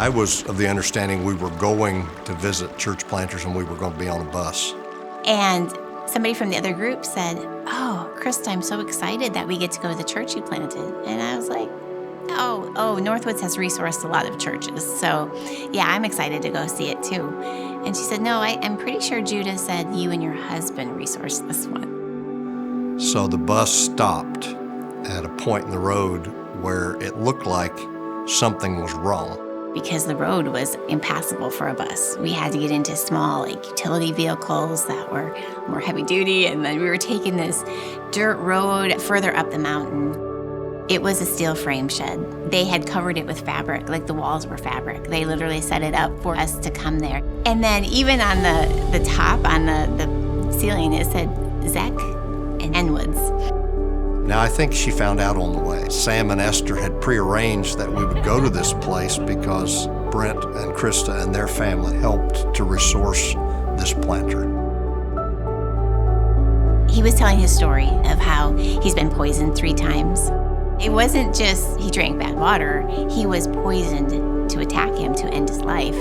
I was of the understanding we were going to visit church planters and we were going to be on a bus. And somebody from the other group said, "Oh, Krista, I'm so excited that we get to go to the church you planted." And I was like, oh, Northwoods has resourced a lot of churches. So yeah, I'm excited to go see it too. And she said, "No, I'm pretty sure Judah said you and your husband resourced this one." So the bus stopped at a point in the road where it looked like something was wrong. Because the road was impassable for a bus. We had to get into small utility vehicles that were more heavy duty, and then we were taking this dirt road further up the mountain. It was a steel frame shed. They had covered it with fabric, like the walls were fabric. They literally set it up for us to come there. And then even on the top, on the ceiling, it said Zek and Enwoods. Now, I think she found out on the way. Sam and Esther had prearranged that we would go to this place because Brent and Krista and their family helped to resource this planter. He was telling his story of how he's been poisoned 3 times. It wasn't just he drank bad water. He was poisoned to attack him, to end his life.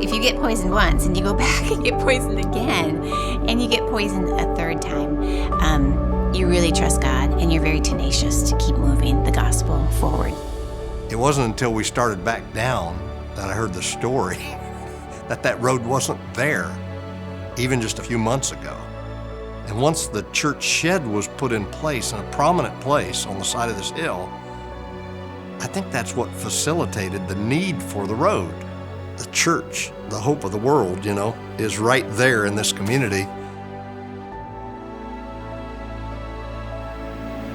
If you get poisoned once and you go back and get poisoned again, and you get poisoned a 3rd time, you really trust God, and you're very tenacious to keep moving the gospel forward. It wasn't until we started back down that I heard the story that road wasn't there, even just a few months ago. And once the church shed was put in place, in a prominent place on the side of this hill, I think that's what facilitated the need for the road. The church, the hope of the world, is right there in this community.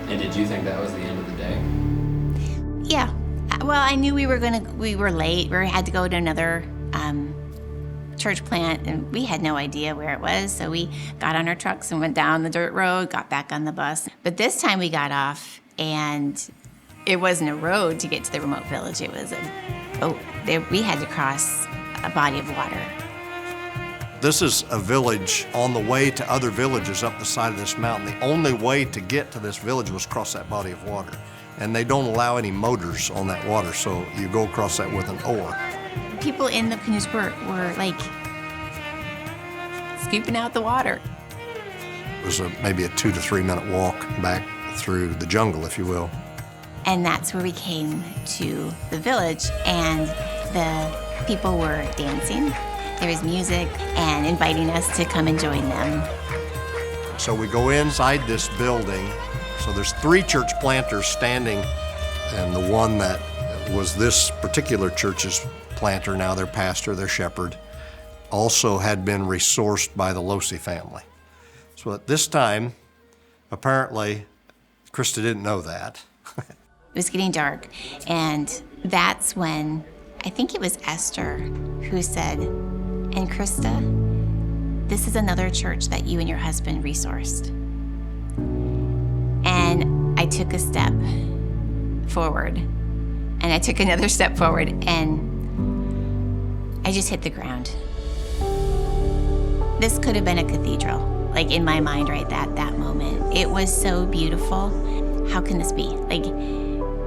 And did you think that was the end of the day? Yeah. Well, I knew we were late. We had to go to another church plant, and we had no idea where it was. So we got on our trucks and went down the dirt road, got back on the bus. But this time we got off, and it wasn't a road to get to the remote village. It was a boat. We had to cross a body of water. This is a village on the way to other villages up the side of this mountain. The only way to get to this village was across that body of water. And they don't allow any motors on that water, so you go across that with an oar. People in the canoes were like scooping out the water. It was maybe a 2 to 3 minute walk back through the jungle, if you will. And that's where we came to the village, and the people were dancing. There was music and inviting us to come and join them. So we go inside this building. So there's 3 church planters standing, and the one that was this particular church's planter, now their pastor, their shepherd, also had been resourced by the Losi family. So at this time, apparently, Krista didn't know that. It was getting dark, and that's when I think it was Esther who said, "And Krista, this is another church that you and your husband resourced." And I took a step forward, and I took another step forward, and I just hit the ground. This could have been a cathedral, like in my mind right at that moment. It was so beautiful. How can this be? Like,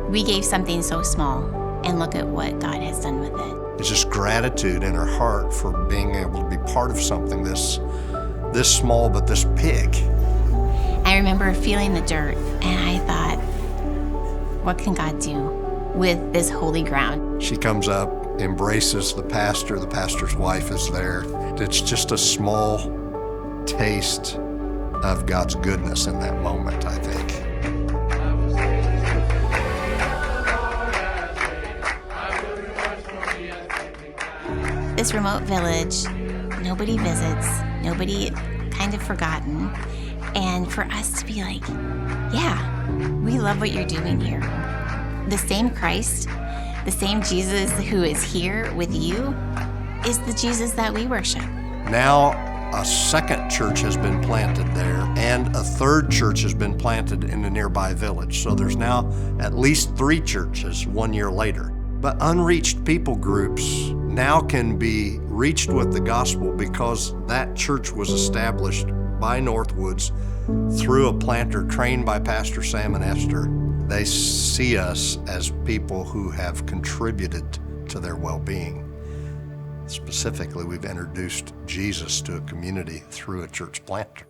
we gave something so small, and look at what God has done with it. It's just gratitude in her heart for being able to be part of something this small but this big. I remember feeling the dirt, and I thought, what can God do with this holy ground? She comes up, embraces the pastor's wife is there. It's just a small taste of God's goodness in that moment, I think. This remote village, nobody visits, nobody kind of forgotten. And for us to be like, yeah, we love what you're doing here. The same Christ, the same Jesus who is here with you is the Jesus that we worship. Now a 2nd church has been planted there, and a 3rd church has been planted in a nearby village. So there's now at least 3 churches 1 year later. But unreached people groups now can be reached with the gospel because that church was established by Northwoods through a planter trained by Pastor Sam and Esther. They see us as people who have contributed to their well-being. Specifically, we've introduced Jesus to a community through a church planter.